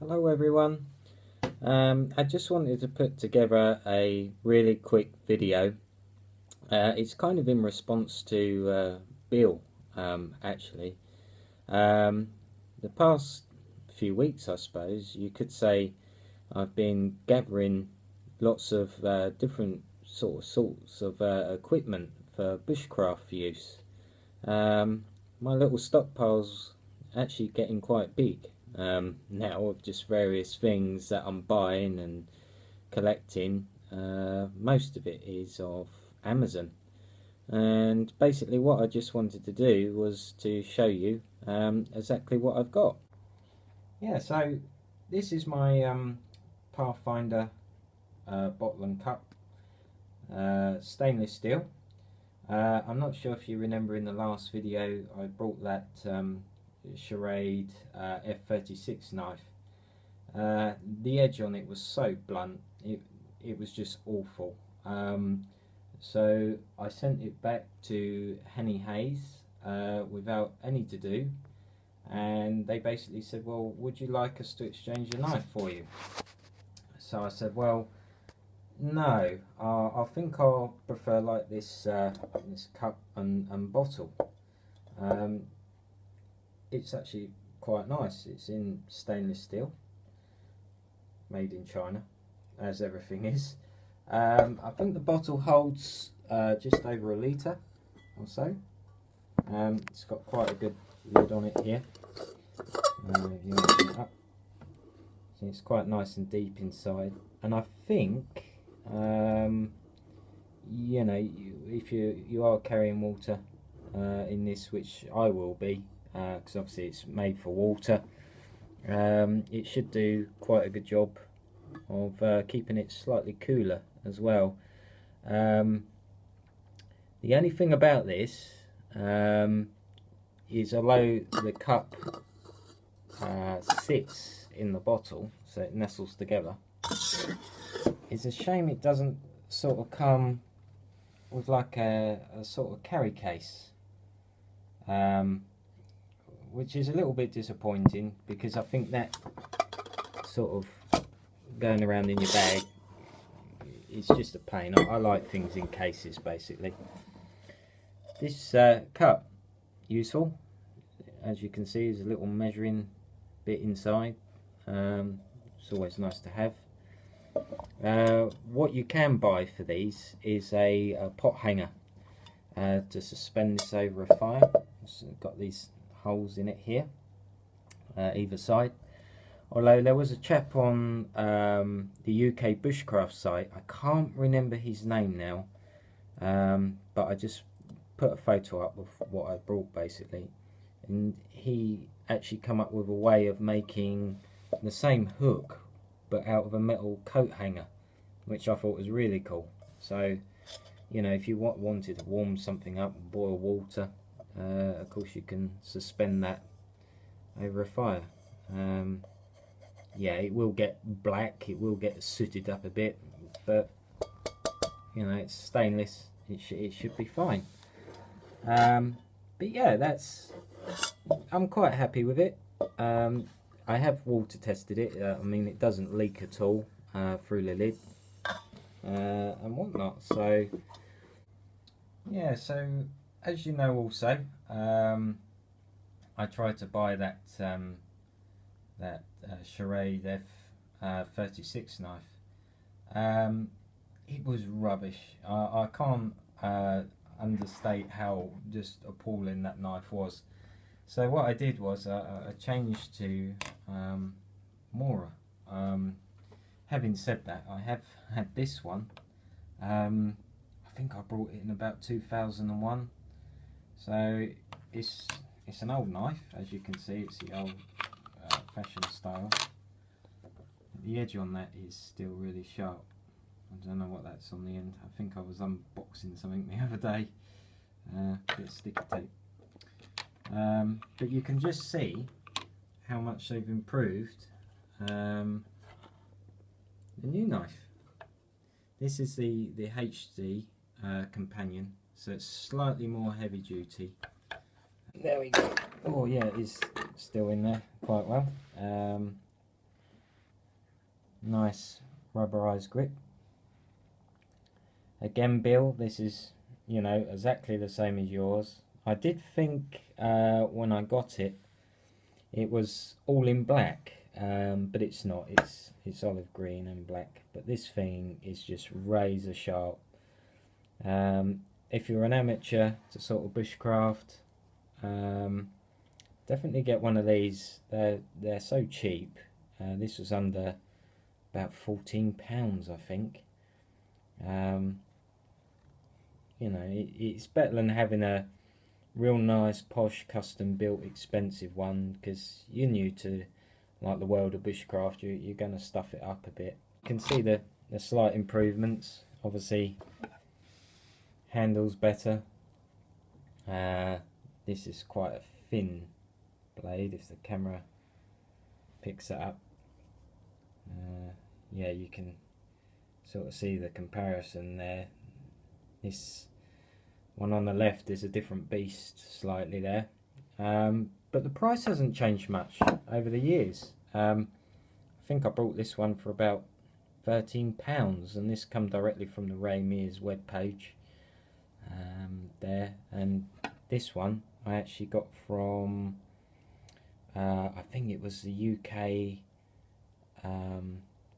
Hello everyone. I just wanted to put together a really quick video. It's kind of in response to Bill, actually. The past few weeks, I suppose, you could say I've been gathering lots of different sorts of equipment for bushcraft use. My little stockpile's actually getting quite big. Now of just various things that I'm buying and collecting. Most of it is of Amazon, and basically what I just wanted to do was to show you exactly what I've got. Yeah, so this is my Pathfinder bottle and cup, stainless steel. I'm not sure if you remember in the last video I brought that Charade F36 knife. The edge on it was so blunt, it was just awful. So I sent it back to Henny Hayes without any to do, and they basically said, well, would you like us to exchange your knife for you? So I said, well, no, I think I'll prefer like this this cup and bottle. It's actually quite nice. It's in stainless steel, made in China, as everything is. I think the bottle holds just over a litre or so. It's got quite a good lid on it here. You open it up. So it's quite nice and deep inside, and I think you know, if you are carrying water in this, which I will be, because obviously it's made for water, it should do quite a good job of keeping it slightly cooler as well. The only thing about this is, although the cup sits in the bottle, so it nestles together, it's a shame it doesn't sort of come with like a sort of carry case, which is a little bit disappointing, because I think that sort of going around in your bag is just a pain. I like things in cases, basically. This cup, useful, as you can see, is a little measuring bit inside. It's always nice to have. What you can buy for these is a pot hanger to suspend this over a fire. It's got these holes in it here, either side. Although there was a chap on the UK Bushcraft site, I can't remember his name now, but I just put a photo up of what I brought basically, and he actually come up with a way of making the same hook but out of a metal coat hanger, which I thought was really cool. So, you know, if you wanted to warm something up and boil water, of course you can suspend that over a fire. Yeah, it will get black, it will get sooted up a bit, but you know, it's stainless, it should be fine. But yeah, I'm quite happy with it. I have water tested it. I mean, it doesn't leak at all through the lid and whatnot. So yeah, so as you know, also I tried to buy that Charade F36 knife. It was rubbish. I can't understate how just appalling that knife was. So what I did was I changed to Mora. Having said that, I have had this one. I think I brought it in about 2001. So it's an old knife, as you can see. It's the old fashion style. The edge on that is still really sharp. I don't know what that's on the end. I think I was unboxing something the other day. Bit of sticky tape. But you can just see how much they've improved the new knife. This is the HD companion, so it's slightly more heavy duty. There we go. Oh yeah, it is still in there quite well. nice rubberized grip. Again, Bill, this is, you know, exactly the same as yours. I did think when I got it, it was all in black, but it's not. It's olive green and black. But this thing is just razor sharp. If you're an amateur to sort of bushcraft, definitely get one of these. They're so cheap. This was under about £14, I think. You know, it's better than having a real nice, posh, custom built, expensive one, because you're new to like the world of bushcraft. You're going to stuff it up a bit. You can see the slight improvements. Obviously, handles better. This is quite a thin blade if the camera picks it up. Yeah, you can sort of see the comparison there. This one on the left is a different beast slightly there, but the price hasn't changed much over the years. I think I bought this one for about £13, and this come directly from the Ray Mears web page there. And this one I actually got from I think it was the UK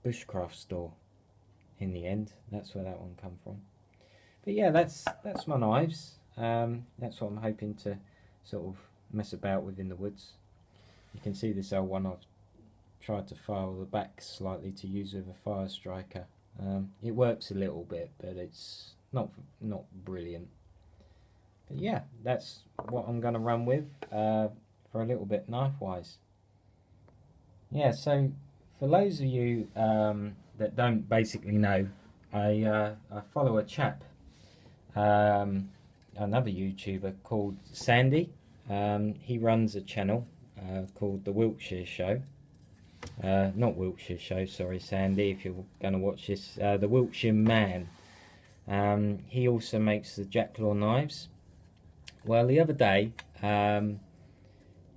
Bushcraft store in the end. That's where that one come from. But yeah, that's my knives. That's what I'm hoping to sort of mess about with in the woods. You can see this old one, I've tried to file the back slightly to use with a fire striker. It works a little bit, but it's not brilliant. But yeah, that's what I'm going to run with for a little bit knife wise. Yeah, so for those of you that don't basically know, I follow a chap, another YouTuber called Sandy. He runs a channel called the Wiltshire Show. Not Wiltshire Show, sorry Sandy, if you're going to watch this. The Wiltshire Man. He also makes the Jacklaw knives. Well, the other day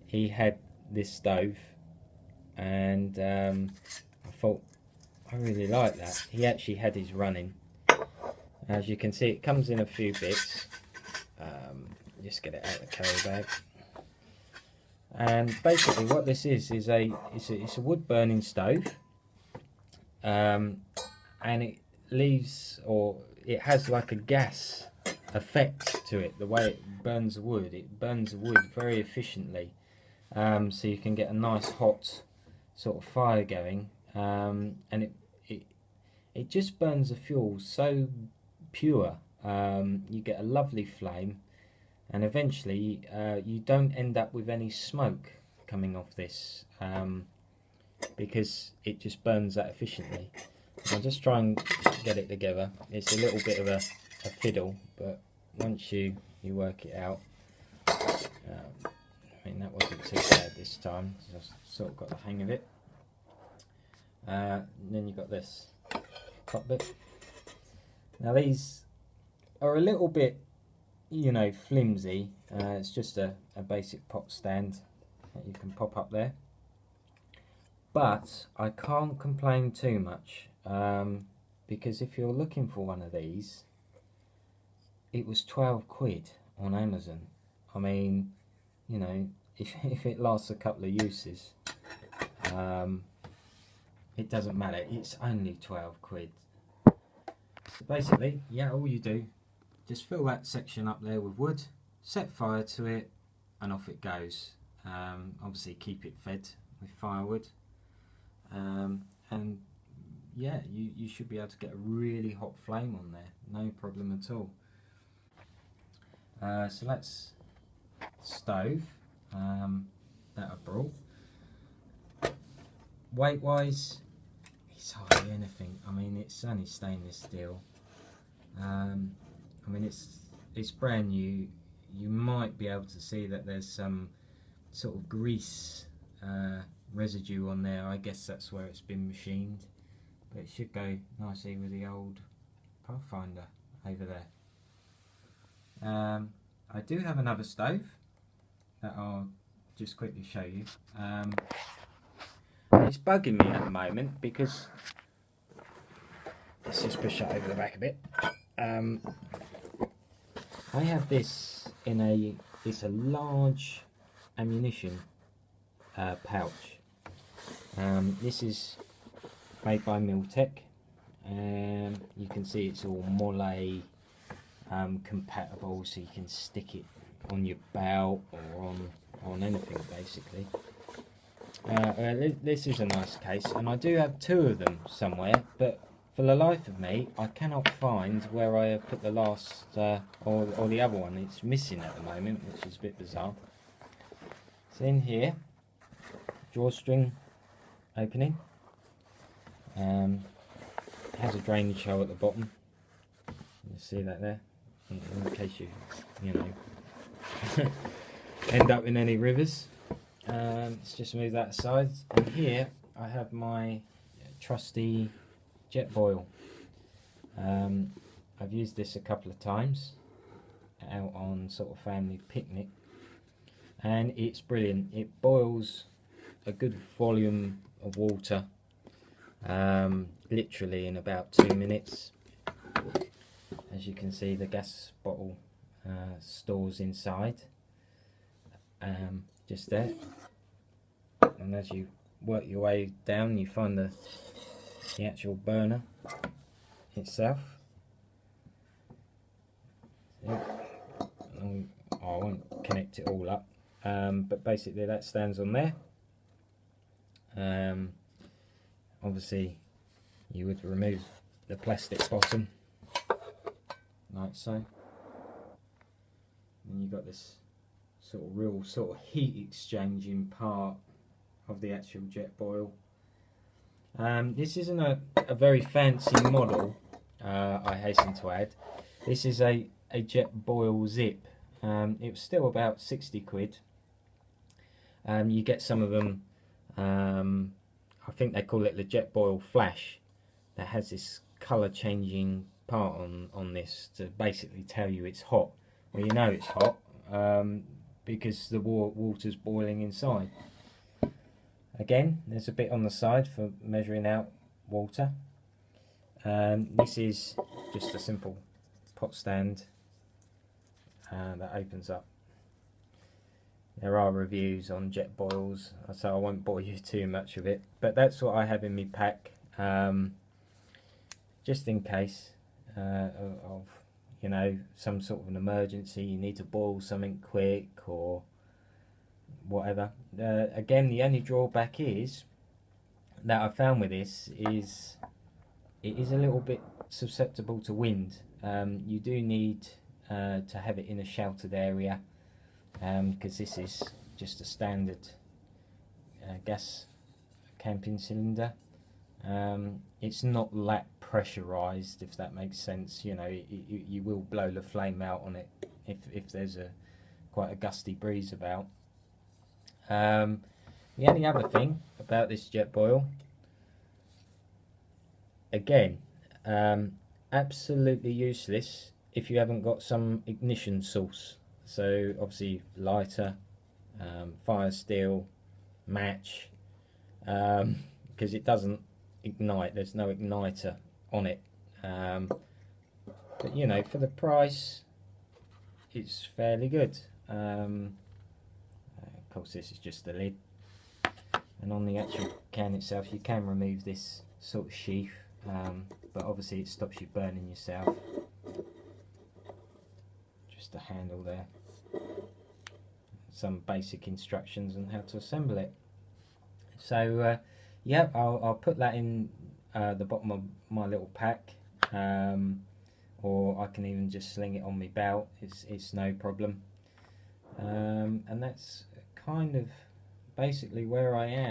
he had this stove, and I thought, I really like that. He actually had his running. As you can see, it comes in a few bits. Just get it out of the carry bag. And basically, what this is it's a wood burning stove, and it leaves, or it has like a gas effect to it. The way it burns the wood, very efficiently, so you can get a nice hot sort of fire going, and it just burns the fuel so pure. You get a lovely flame, and eventually you don't end up with any smoke coming off this, because it just burns that efficiently. I'll just try and get it together. It's a little bit of a fiddle, but once you work it out, I mean, that wasn't too bad this time. Just sort of got the hang of it. And then you've got this top bit. Now these are a little bit, you know, flimsy. It's just a basic pot stand that you can pop up there. But I can't complain too much, because if you're looking for one of these, it was 12 quid on Amazon. I mean, you know, if it lasts a couple of uses, it doesn't matter. It's only 12 quid. So basically, yeah, all you do, just fill that section up there with wood, set fire to it, and off it goes. Obviously keep it fed with firewood, and yeah, you should be able to get a really hot flame on there, no problem at all. So that's stove that I brought. Weight wise, it's hardly anything. I mean, it's only stainless steel. I mean, it's brand new. You might be able to see that there's some sort of grease residue on there. I guess that's where it's been machined, but it should go nicely with the old Pathfinder over there. I do have another stove that I'll just quickly show you. It's bugging me at the moment because let's just push that over the back a bit. I have this in it's a large ammunition pouch. This is made by Miltech. You can see it's all Molle compatible, so you can stick it on your belt or on anything basically. This is a nice case, and I do have two of them somewhere, but for the life of me I cannot find where I have put the last or the other one. It's missing at the moment, which is a bit bizarre. It's in here, drawstring opening. It has a drainage hole at the bottom. You see that there, in case you know end up in any rivers. Let's just move that aside. And here I have my trusty jet boil. I've used this a couple of times out on sort of family picnic, and it's brilliant. It boils a good volume of water, literally in about 2 minutes. As you can see, the gas bottle stores inside, just there, and as you work your way down you find the actual burner itself. I won't connect it all up, but basically that stands on there. Obviously you would remove the plastic bottom like so, and you've got this real heat exchanging part of the actual jet boil. This isn't a very fancy model, I hasten to add. This is a jet boil zip. It was still about 60 quid. You get some of them, I think they call it the jet boil flash, that has this colour changing part on this to basically tell you it's hot. Well, you know it's hot because the water's boiling inside. Again, there's a bit on the side for measuring out water. This is just a simple pot stand that opens up. There are reviews on jet boils, so I won't bore you too much of it, but that's what I have in my pack, just in case of you know, some sort of an emergency, you need to boil something quick or whatever. Again, the only drawback is that I found with this is it is a little bit susceptible to wind. You do need to have it in a sheltered area, because this is just a standard gas camping cylinder. It's not that pressurized, if that makes sense. You know, you will blow the flame out on it if there's quite a gusty breeze about. The only other thing about this jet boil, again, absolutely useless if you haven't got some ignition source. So obviously lighter, fire steel, match, because it doesn't ignite. There's no igniter on it. But you know, for the price, it's fairly good. Of course, this is just the lid, and on the actual can itself, you can remove this sort of sheath, but obviously it stops you burning yourself. Just a handle there. Some basic instructions on how to assemble it. So yeah, I'll put that in the bottom of my little pack, or I can even just sling it on my belt. It's no problem. And that's kind of basically where I am.